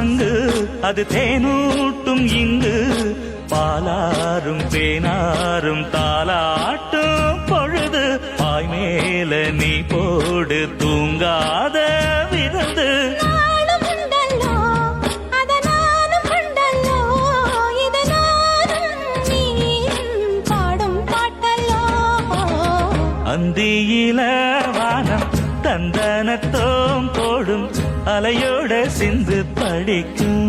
சங்கு அது தேனூட்டும் இங்கு பாலாரும் தேனாரும் தாலாட்டும் பொழுது பாய் மேல நீ போடு தூங்காத விருந்து அந்தியில வானம் தந்தனத்தோம் போடும் அலையோட சிந்து படிக்கும்